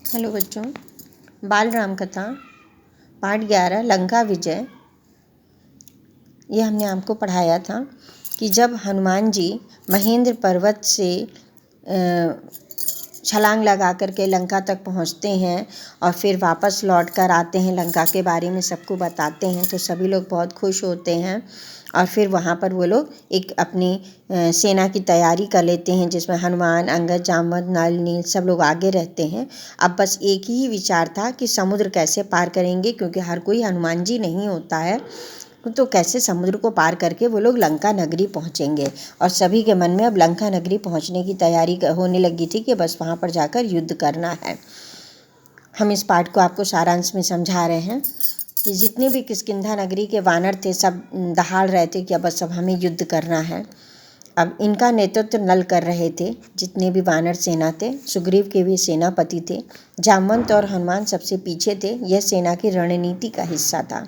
Hello बच्चों, बाल राम कथा पाठ 11 लंका विजय। ये हमने आपको पढ़ाया था कि जब हनुमान जी महेंद्र पर्वत से छलांग लगा करके लंका तक पहुंचते हैं और फिर वापस लौट कर आते हैं, लंका के बारे में सबको बताते हैं तो सभी लोग बहुत खुश होते हैं। और फिर वहाँ पर वो लोग एक अपनी सेना की तैयारी कर लेते हैं जिसमें हनुमान, अंगद, जामवंत, नल, नील सब लोग आगे रहते हैं। अब बस एक ही विचार था कि समुद्र कैसे पार करेंगे, क्योंकि हर कोई हनुमान जी नहीं होता है, तो कैसे समुद्र को पार करके वो लोग लंका नगरी पहुंचेंगे। और सभी के मन में अब लंका नगरी पहुंचने की तैयारी होने लगी थी कि बस वहाँ पर जाकर युद्ध करना है। हम इस पाठ को आपको सारांश में समझा रहे हैं कि जितने भी किष्किंधा नगरी के वानर थे सब दहाड़ रहे थे कि अब बस अब हमें युद्ध करना है। अब इनका नेतृत्व नल कर रहे थे। जितने भी वानर सेना थे, सुग्रीव के भी सेनापति थे, जामवंत और हनुमान सबसे पीछे थे। यह सेना की रणनीति का हिस्सा था।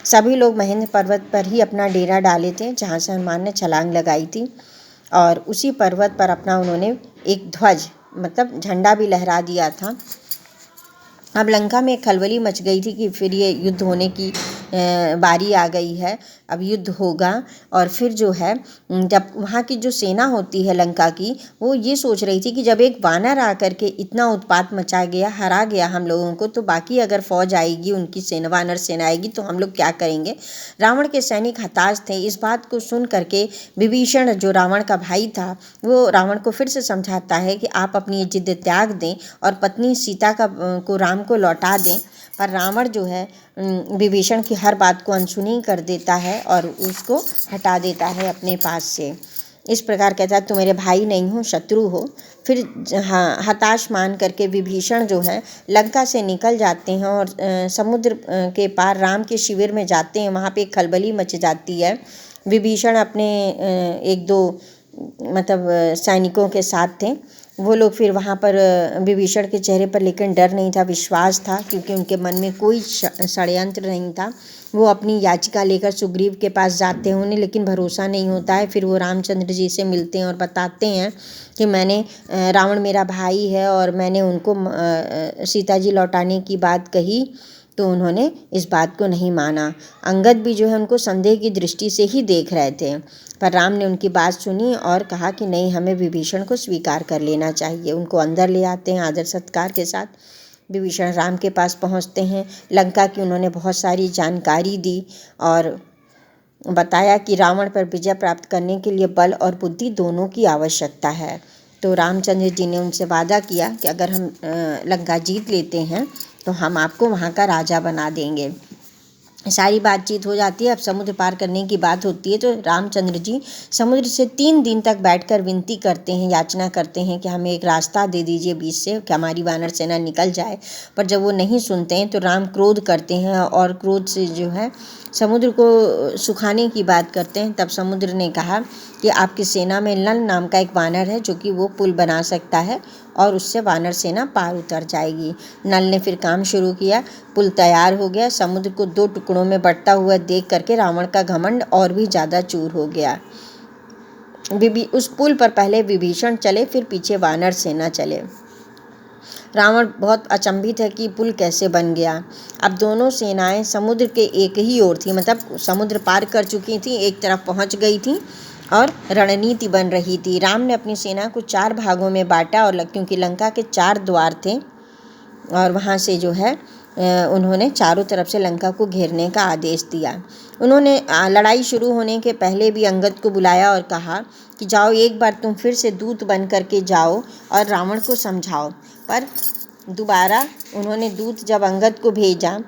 सभी लोग महेंद्र पर्वत पर ही अपना डेरा डाले थे जहाँ से हनुमान ने छलांग लगाई थी, और उसी पर्वत पर अपना उन्होंने एक ध्वज मतलब झंडा भी लहरा दिया था। अब लंका में खलबली मच गई थी कि फिर ये युद्ध होने की बारी आ गई है, अब युद्ध होगा। और फिर जो है जब वहाँ की जो सेना होती है लंका की, वो ये सोच रही थी कि जब एक वानर आकर के इतना उत्पात मचा गया, हरा गया हम लोगों को, तो बाकी अगर फौज आएगी, उनकी सेना, वानर सेना आएगी तो हम लोग क्या करेंगे। रावण के सैनिक हताश थे। इस बात को सुन करके विभीषण जो रावण का भाई था, वो रावण को फिर से समझाता है कि आप अपनी जिद त्याग दें और पत्नी सीता को राम को लौटा दें। पर रावण जो है विभीषण की हर बात को अनसुनी कर देता है और उसको हटा देता है अपने पास से। इस प्रकार कहता है, तुम मेरे भाई नहीं हो, शत्रु हो। फिर हताश मान करके विभीषण जो है लंका से निकल जाते हैं और समुद्र के पार राम के शिविर में जाते हैं। वहाँ पे एक खलबली मच जाती है। विभीषण अपने एक दो मतलब सैनिकों के साथ थे। वो लोग फिर वहाँ पर विभीषण के चेहरे पर लेकिन डर नहीं था, विश्वास था, क्योंकि उनके मन में कोई षड्यंत्र नहीं था। वो अपनी याचिका लेकर सुग्रीव के पास जाते हैं, उन्हें लेकिन भरोसा नहीं होता है। फिर वो रामचंद्र जी से मिलते हैं और बताते हैं कि मैंने रावण मेरा भाई है और मैंने उनको सीता जी लौटाने की बात कही, तो उन्होंने इस बात को नहीं माना। अंगद भी जो है उनको संदेह की दृष्टि से ही देख रहे थे, पर राम ने उनकी बात सुनी और कहा कि नहीं, हमें विभीषण को स्वीकार कर लेना चाहिए। उनको अंदर ले आते हैं आदर सत्कार के साथ। विभीषण राम के पास पहुंचते हैं। लंका की उन्होंने बहुत सारी जानकारी दी और बताया कि रावण पर विजय प्राप्त करने के लिए बल और बुद्धि दोनों की आवश्यकता है। तो रामचंद्र जी ने उनसे वादा किया कि अगर हम लंका जीत लेते हैं तो हम आपको वहाँ का राजा बना देंगे। सारी बातचीत हो जाती है। अब समुद्र पार करने की बात होती है तो रामचंद्र जी समुद्र से 3 दिन तक बैठकर विनती करते हैं, याचना करते हैं कि हमें एक रास्ता दे दीजिए बीच से कि हमारी वानर सेना निकल जाए। पर जब वो नहीं सुनते हैं तो राम क्रोध करते हैं और क्रोध से जो है समुद्र को सुखाने की बात करते हैं। तब समुद्र ने कहा कि आपकी सेना में नल नाम का एक वानर है जो कि वो पुल बना सकता है और उससे वानर सेना पार उतर जाएगी। नल ने फिर काम शुरू किया, पुल तैयार हो गया। समुद्र को 2 टुकड़ों में बंटता हुआ देख करके रावण का घमंड और भी ज़्यादा चूर हो गया। उस पुल पर पहले विभीषण चले, फिर पीछे वानर सेना चले। रावण बहुत अचंभित है कि पुल कैसे बन गया। अब दोनों सेनाएं समुद्र के एक ही ओर थी, मतलब समुद्र पार कर चुकी थी, एक तरफ पहुंच गई थी और रणनीति बन रही थी। राम ने अपनी सेना को 4 भागों में बांटा और क्योंकि लंका के 4 द्वार थे और वहाँ से जो है उन्होंने चारों तरफ से लंका को घेरने का आदेश दिया। उन्होंने लड़ाई शुरू होने के पहले भी अंगद को बुलाया और कहा कि जाओ, एक बार तुम फिर से दूत बन करके जाओ और रावण को समझाओ। पर दोबारा उन्होंने दूत जब अंगद को भेजा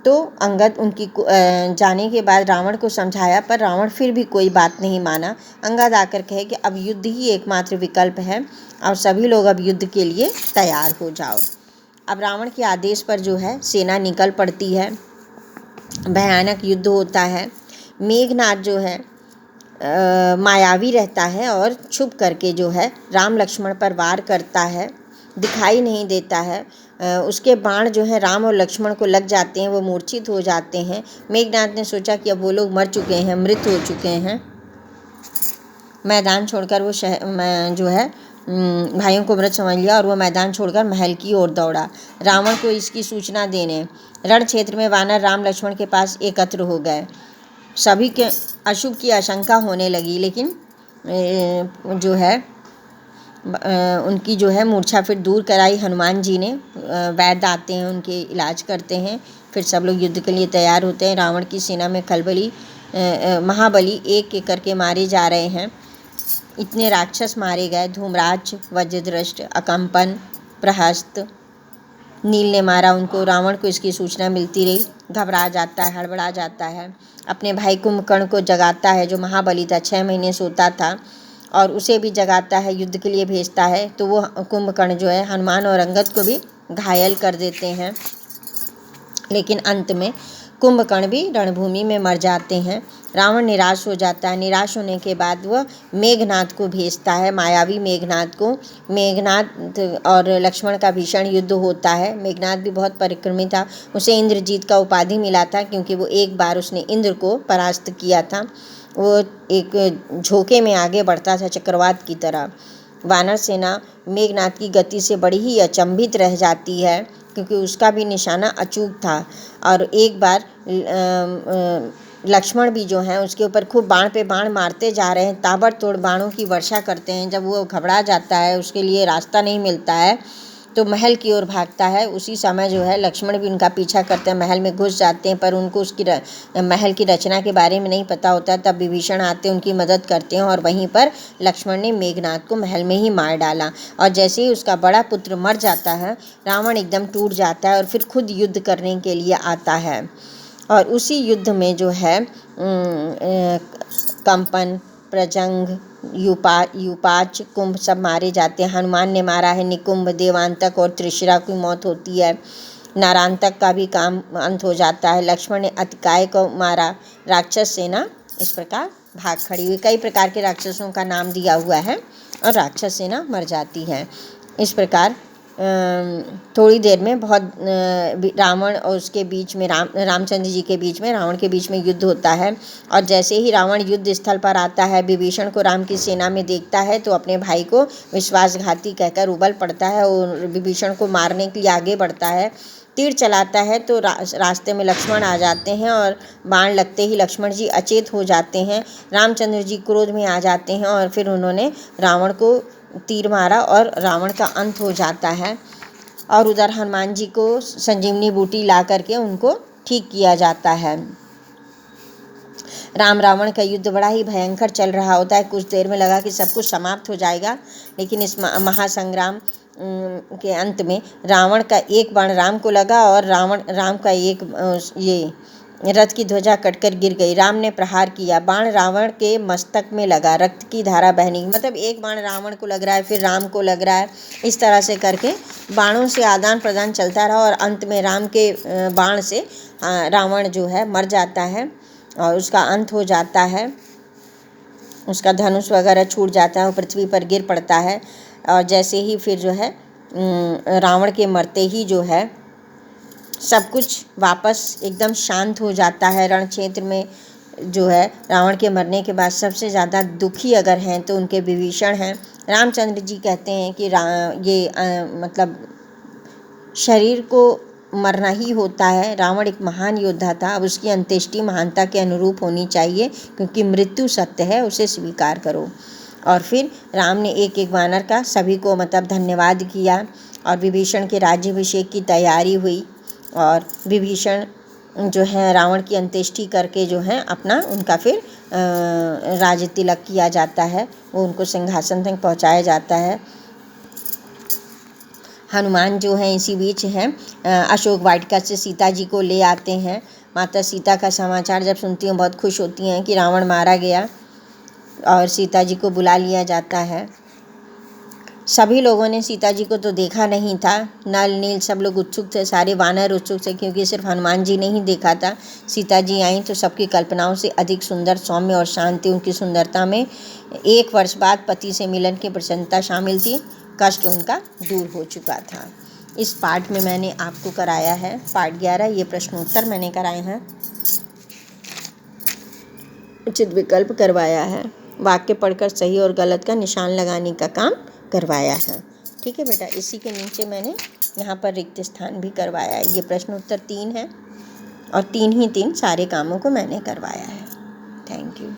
तो अंगद उनकी जाने के बाद रावण को समझाया, पर रावण फिर भी कोई बात नहीं माना। अंगद आकर कहे कि अब युद्ध ही एकमात्र विकल्प है और सभी लोग अब युद्ध के लिए तैयार हो जाओ। अब रावण के आदेश पर जो है सेना निकल पड़ती है। भयानक युद्ध होता है। मेघनाद जो है मायावी रहता है और छुप करके जो है राम लक्ष्मण पर वार करता है, दिखाई नहीं देता है। उसके बाण जो है राम और लक्ष्मण को लग जाते हैं, वो मूर्छित हो जाते हैं। मेघनाद ने सोचा कि अब वो लोग मर चुके हैं, मृत हो चुके हैं। मैदान छोड़कर वो जो है भाइयों को मृत समझ लिया और वह मैदान छोड़कर महल की ओर दौड़ा। रावण को इसकी सूचना देने रण क्षेत्र में वानर राम लक्ष्मण के पास एकत्र हो गए। सभी के अशुभ की आशंका होने लगी, लेकिन जो है उनकी जो है मूर्छा फिर दूर कराई हनुमान जी ने। वैद्य आते हैं, उनके इलाज करते हैं। फिर सब लोग युद्ध के लिए तैयार होते हैं। रावण की सेना में खलबली महाबली एक एक करके मारे जा रहे हैं। इतने राक्षस मारे गए। धूम्राज, वज्रदृष्ट, अकंपन, प्रहस्त, नील ने मारा उनको। रावण को इसकी सूचना मिलती रही, घबरा जाता है, हड़बड़ा जाता है। अपने भाई कुंभकर्ण को जगाता है, जो महाबली था, 6 महीने सोता था, और उसे भी जगाता है, युद्ध के लिए भेजता है। तो वो कुंभकर्ण जो है हनुमान और अंगद को भी घायल कर देते हैं। लेकिन अंत में कुंभकर्ण भी रणभूमि में मर जाते हैं। रावण निराश हो जाता है। निराश होने के बाद वह मेघनाद को भेजता है, मायावी मेघनाद को। मेघनाद और लक्ष्मण का भीषण युद्ध होता है। मेघनाद भी बहुत पराक्रमी था। उसे इंद्रजीत का उपाधि मिला था, क्योंकि वो एक बार उसने इंद्र को परास्त किया था। वो एक झोंके में आगे बढ़ता था, चक्रवात की तरह। वानर सेना मेघनाद की गति से बड़ी ही अचंभित रह जाती है, क्योंकि उसका भी निशाना अचूक था। और एक बार लक्ष्मण भी जो हैं उसके ऊपर खूब बाण पे बाण मारते जा रहे हैं, ताबड़तोड़ बाणों की वर्षा करते हैं। जब वो घबरा जाता है, उसके लिए रास्ता नहीं मिलता है, तो महल की ओर भागता है। उसी समय जो है लक्ष्मण भी उनका पीछा करते हैं, महल में घुस जाते हैं, पर उनको उसकी महल की रचना के बारे में नहीं पता होता। तब विभीषण आते हैं, उनकी मदद करते हैं, और वहीं पर लक्ष्मण ने मेघनाद को महल में ही मार डाला। और जैसे ही उसका बड़ा पुत्र मर जाता है, रावण एकदम टूट जाता है और फिर खुद युद्ध करने के लिए आता है। और उसी युद्ध में जो है कंपन, प्रजंग, युपाच, कुंभ सब मारे जाते हैं। हनुमान ने मारा है निकुंभ, देवांतक और त्रिशिरा की मौत होती है। नारांतक का भी काम अंत हो जाता है। लक्ष्मण ने अतिकाय को मारा। राक्षस सेना इस प्रकार भाग खड़ी हुई। कई प्रकार के राक्षसों का नाम दिया हुआ है और राक्षस सेना मर जाती है। इस प्रकार थोड़ी देर में बहुत रावण और उसके बीच में रामचंद्र जी के बीच में रावण के बीच में युद्ध होता है। और जैसे ही रावण युद्ध स्थल पर आता है, विभीषण को राम की सेना में देखता है, तो अपने भाई को विश्वासघाती कहकर उबल पड़ता है और विभीषण को मारने के लिए आगे बढ़ता है। तीर चलाता है तो रास्ते में लक्ष्मण आ जाते हैं, और बाण लगते ही लक्ष्मण जी अचेत हो जाते हैं। रामचंद्र जी क्रोध में आ जाते हैं, और फिर उन्होंने रावण को तीर मारा और रावण का अंत हो जाता है। और उधर हनुमान जी को संजीवनी बूटी ला करके उनको ठीक किया जाता है। राम रावण का युद्ध बड़ा ही भयंकर चल रहा होता है। कुछ देर में लगा कि सब कुछ समाप्त हो जाएगा, लेकिन इस महासंग्राम के अंत में रावण का एक बाण राम को लगा, और राम का एक ये रथ की ध्वजा कटकर गिर गई। राम ने प्रहार किया, बाण रावण के मस्तक में लगा, रक्त की धारा बहने, मतलब एक बाण रावण को लग रहा है, फिर राम को लग रहा है। इस तरह से करके बाणों से आदान प्रदान चलता रहा, और अंत में राम के बाण से रावण जो है मर जाता है और उसका अंत हो जाता है। उसका धनुष वगैरह छूट जाता है, वो पृथ्वी पर गिर पड़ता है। और जैसे ही फिर जो है रावण के मरते ही जो है सब कुछ वापस एकदम शांत हो जाता है। रण क्षेत्र में जो है रावण के मरने के बाद सबसे ज़्यादा दुखी अगर हैं तो उनके विभीषण हैं। रामचंद्र जी कहते हैं कि मतलब शरीर को मरना ही होता है। रावण एक महान योद्धा था, अब उसकी अंत्येष्टि महानता के अनुरूप होनी चाहिए, क्योंकि मृत्यु सत्य है, उसे स्वीकार करो। और फिर राम ने एक एक वानर का सभी को मतलब धन्यवाद किया, और विभीषण के राज्याभिषेक की तैयारी हुई। और विभीषण जो है रावण की अंत्येष्टि करके जो है अपना उनका फिर राज तिलक किया जाता है, वो उनको सिंहासन तक पहुंचाया जाता है। हनुमान जो हैं इसी बीच हैं अशोक वाटिका से सीता जी को ले आते हैं। माता सीता का समाचार जब सुनती हैं बहुत खुश होती हैं कि रावण मारा गया, और सीता जी को बुला लिया जाता है। सभी लोगों ने सीता जी को तो देखा नहीं था, नल नील सब लोग उत्सुक थे, सारे वानर उत्सुक थे, क्योंकि सिर्फ हनुमान जी ने ही देखा था। सीता जी आई तो सबकी कल्पनाओं से अधिक सुंदर, सौम्य और शांत थी। उनकी सुंदरता में 1 वर्ष बाद पति से मिलन की प्रसन्नता शामिल थी। कष्ट उनका दूर हो चुका था। इस पाठ में मैंने आपको कराया है पाठ 11, ये प्रश्नोत्तर मैंने कराए हैं, उचित विकल्प करवाया है। वाक्य पढ़कर सही और गलत का निशान लगाने का काम करवाया है। ठीक है बेटा, इसी के नीचे मैंने यहाँ पर रिक्त स्थान भी करवाया है। ये प्रश्न उत्तर 3 है और 3 ही 3 सारे कामों को मैंने करवाया है। Thank you.